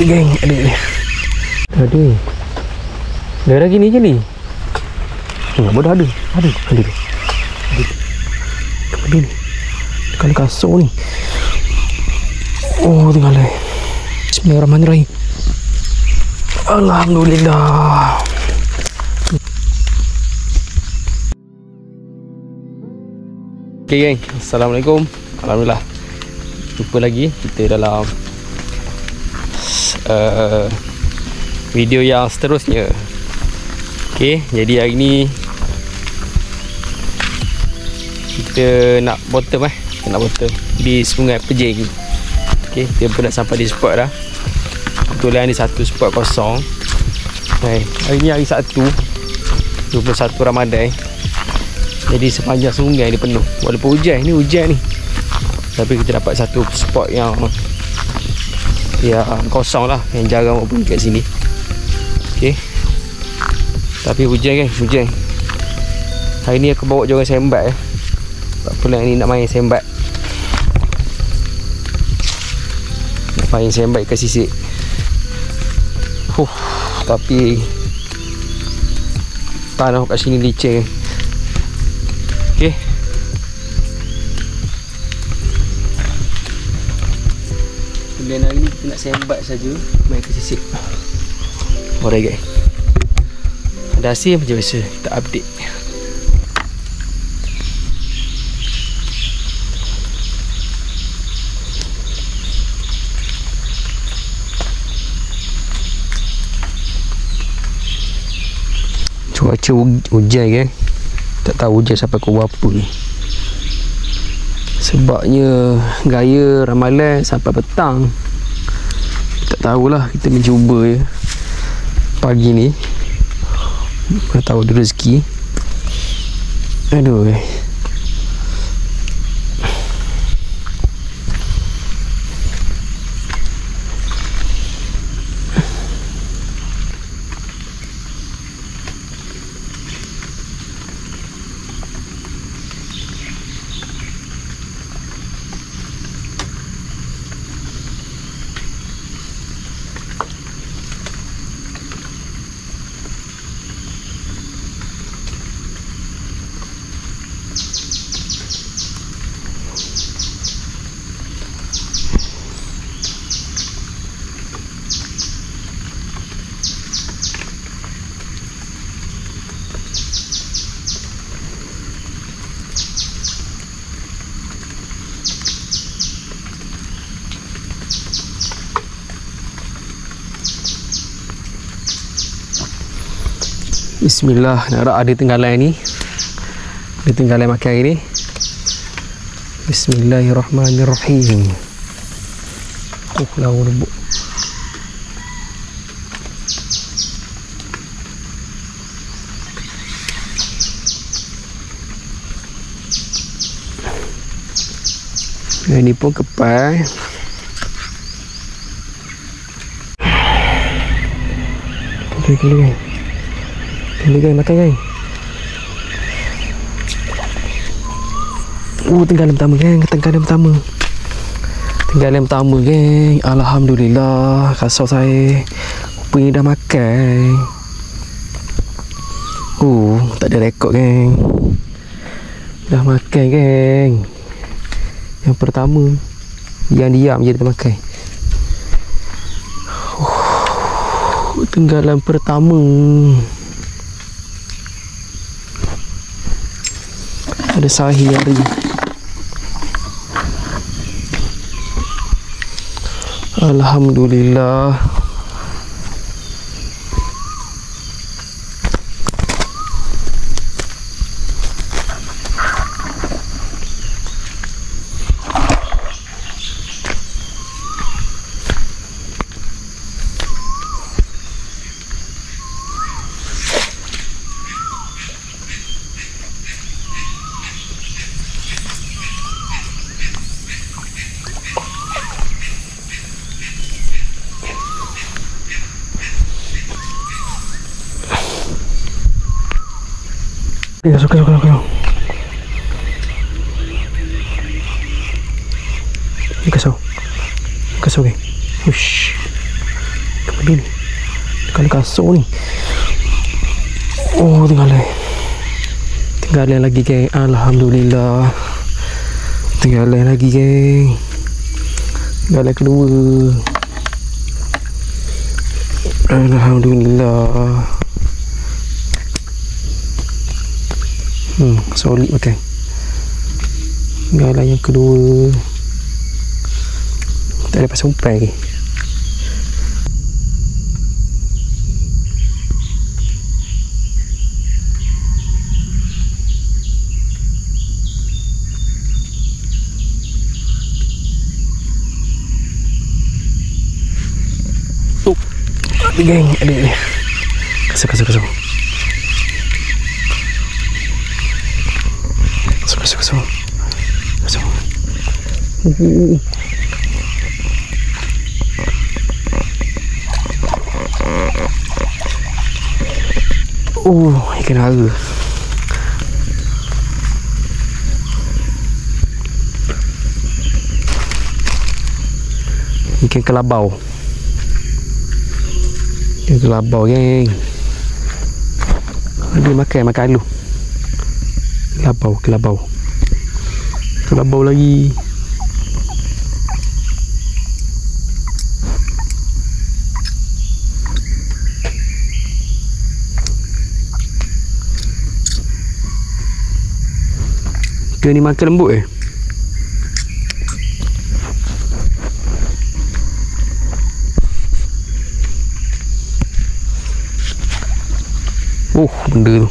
geng, ada ni. Ada. Ada lagi ni je ni. Bodoh ada. Ada ni. Dekat kasur ni. Oh, tengah lah. Bismillahirrahmanirrahim. Alhamdulillah. Okay geng, Assalamualaikum. Alhamdulillah, jumpa lagi kita dalam video yang seterusnya. Okay, jadi hari ni kita nak bottom di Sungai Pejing. Okay, kita pun dah sampai di spot dah. Kebetulan ada satu spot kosong. Hari ni hari Sabtu 21 Ramadan. Jadi sepanjang sungai ni penuh. Walaupun hujan ni, tapi kita dapat satu spot yang kosong lah, yang jarang orang pergi kat sini. Okay, tapi hujan kan, hari ni aku bawa jorang sembat. Tak pula ni nak main sembat. Nak main sembat kat sisik. Tapi tanah kat sini licin. Okay, kemudian hari ni kita nak sembat saja, main ke sisik. Alright guys, ada hasil macam biasa kita update. Cuaca hujan guys. Tak tahu hujan sampai pukul berapa ni. Sebabnya gaya ramalan sampai petang. Tak tahulah, kita mencuba je pagi ni. Tak tahu ada rezeki. Aduh guys. Bismillah, nak ada tenggalan ni. Ada tenggalan makan hari ni. Bismillahirrahmanirrahim. Lawa rebuk. Ini pun kepal. Kali guys, makan guys. Tenggalan pertama geng, tenggalan pertama geng. Alhamdulillah, kasau saya rupanya dah makan. Tak ada rekod geng. Dah makan geng. Yang pertama, yang diam je dia makan. Tenggalan pertama. Ada sahih hari. Alhamdulillah. Kasau. Kasau geng. Ush. ada ni. Dekat kasut ni. Oh, tinggal lagi geng. Alhamdulillah. Tinggal lagi geng. Tinggal kedua. Alhamdulillah. Solid makan. Tinggal yang kedua. Tak ada pasal umpai lagi. Ada geng, ada ni. Kasut. Kasut. Ikan hara. Ikan kelabau. Ikan kelabau geng. Dia makan alu. Kelabau lagi. Ikan ni makan lembut benda tu.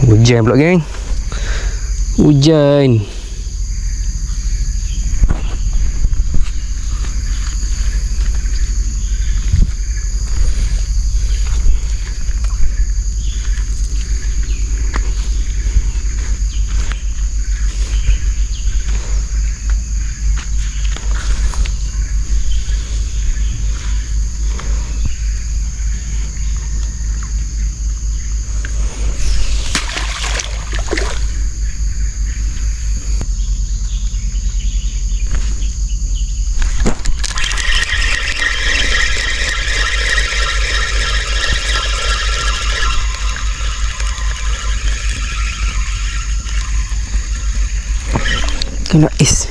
Hujan pula geng. Hujan. Kena is.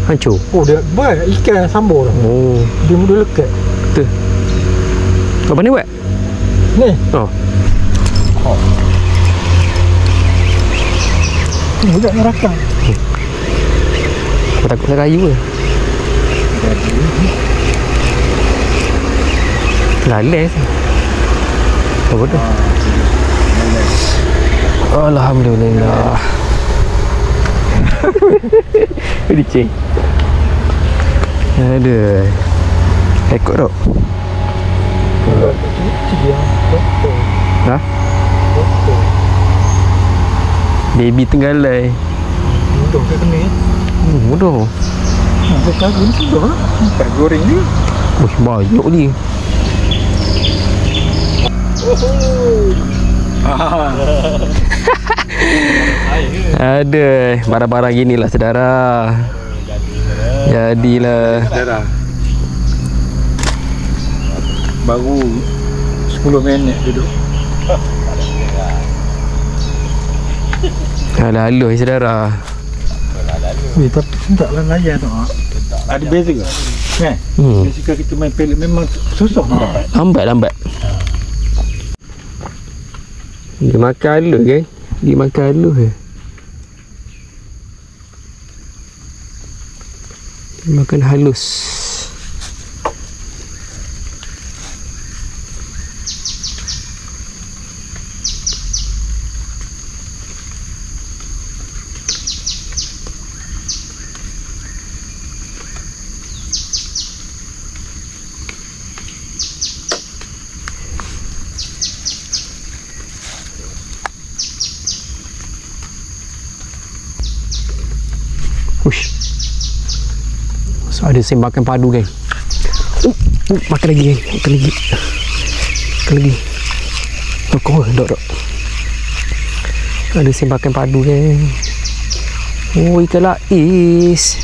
Hancur. Oh, dia banyak ikan sambal dah. Oh, dia mudah lekat. Betul. Apa ni buat? Ni. Oh. Ni budak neraka. Aku takut saya kayu ke? Lales. Apa tu? Alhamdulillah. Dicing. Ada. Ekor tu. Ha? Baby tenggalai. Mudah ke kena ya? Mudah. Dia kagum sudah lah. Sampai goreng ni. Banyak ni. Ada barang-barang gini lah saudara. Jadilah Saudara. Baru 10 minit duduk. Halus saudara. Tapi sedap lah layan tu. Ada beza ke? Kan? Jika kita main pellet memang susah dapat. Lambat. Dia makan halus kan? Dia makan halus ke? Dia makan halus. Ush. So ada sembakan padu geng. Makan lagi geng. Makan lagi. Dok. Ada sembakan padu geng. Oh, ikan lais.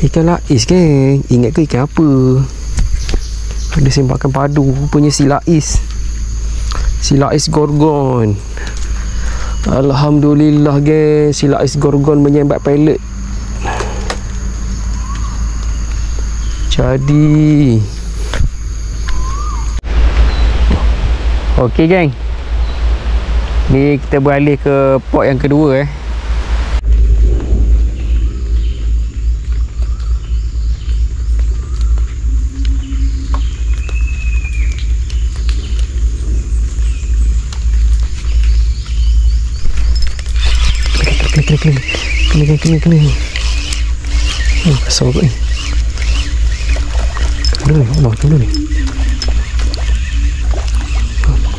Ikan lais geng. Ingat ke ikan apa? Ada sembakan padu. Rupanya si lais. Si lais gorgon. Alhamdulillah geng. Si lais gorgon menyambat pellet. Jadi okey geng, ni kita beralih ke pot yang kedua kena kasar kot ni. Allah tunggu ni.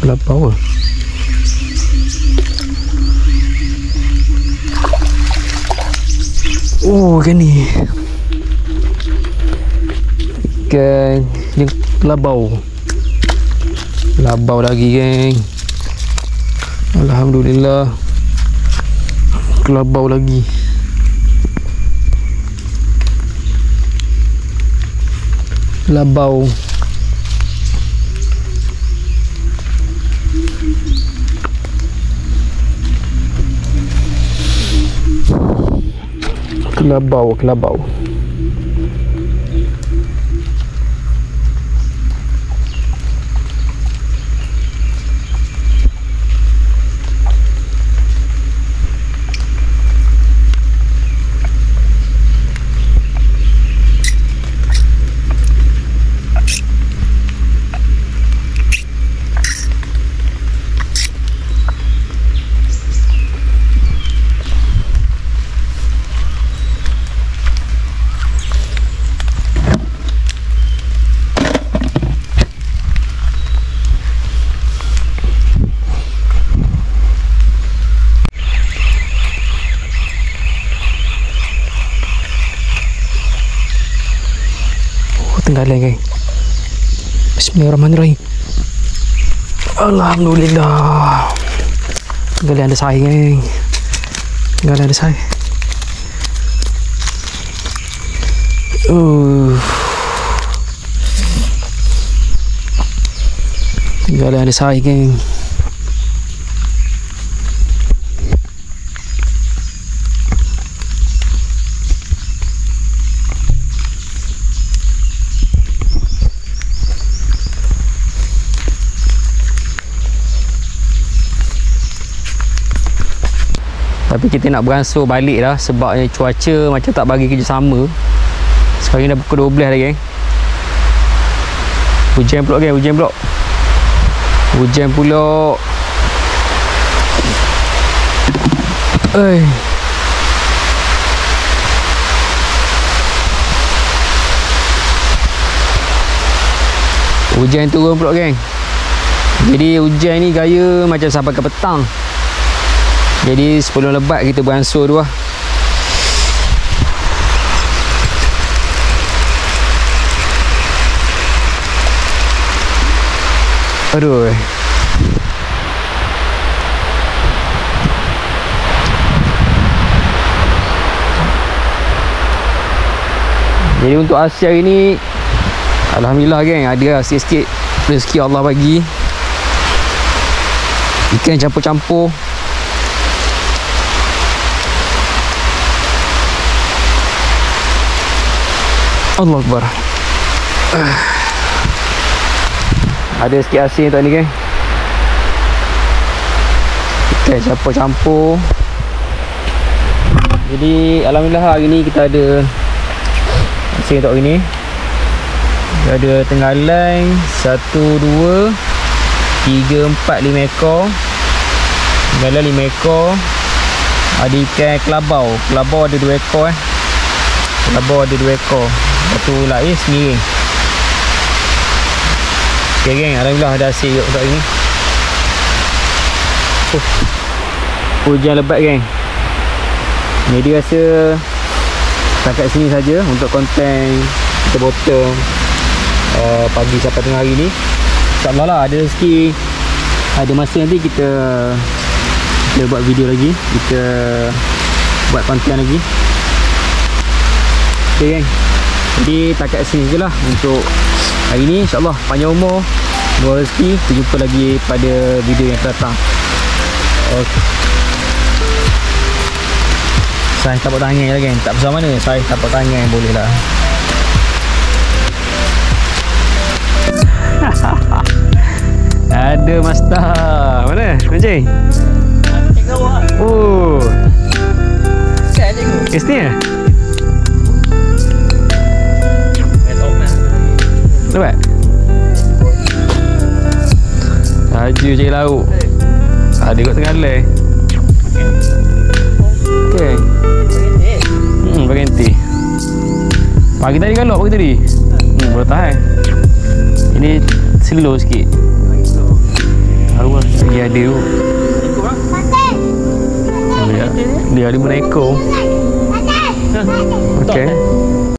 Kelapa lah. Oh, ikan ni. Ikan ni kelabau. Kelabau lagi geng. Alhamdulillah. Kelabau lagi. Kelabau. Kelabau. Tenggalan geng. Bismillahirrahmanirrahim. Alhamdulillah. Tenggalan ada sai geng. Tenggalan ada sai. Tenggalan ada sai geng. Tapi kita nak beransur balik dah sebabnya cuaca macam tak bagi kerjasama. Sekarang dah pukul 12 dah geng. Hujan pula geng, hujan pula. Hujan turun pula geng. Jadi hujan ni gaya macam sampai ke petang. Jadi sebelum lebat kita beransur dulu lah. Aduh. Jadi untuk hasil hari ni, alhamdulillah geng, ada sikit-sikit rezeki Allah bagi. Ikan campur-campur. Allah Akbar. Ada sikit asin tak ni kan? Kita campur-campur. Jadi alhamdulillah hari ni kita ada asin untuk hari ni. Dia ada tenggalan 1, 2, 3, 4, 5 ekor. Tenggalan 5 ekor. Ada ikan kelabau. Kelabau ada 2 ekor Kelabau ada 2 ekor. Satu lais miring. Okay geng, alhamdulillah ada asin untuk hari ni. Hujan lebat geng. Jadi rasa setakat sini saja untuk konten kita botol pagi sampai tengah hari ni. InsyaAllah lah ada rezeki, ada masa nanti kita buat video lagi, kita buat konten lagi. Ok geng, jadi takat sini je lah untuk hari ni. InsyaAllah panjang umur, luar rezeki. Kita jumpa lagi pada video yang akan datang. Okay. Saya tapak tangan lah geng, tak besar mana, saya tapak tangan boleh lah. Ada master. Mana? Kucing? Oh. Kesnya? Nampak? Laju cari lauk. Ada kot tengah leh. Okay. Berhenti. Pagi tadi galak pagi tadi. Boleh tahan. Ini slow sikit. Haru lah. Dia ada tu. Dia ada mana ekor. Okay.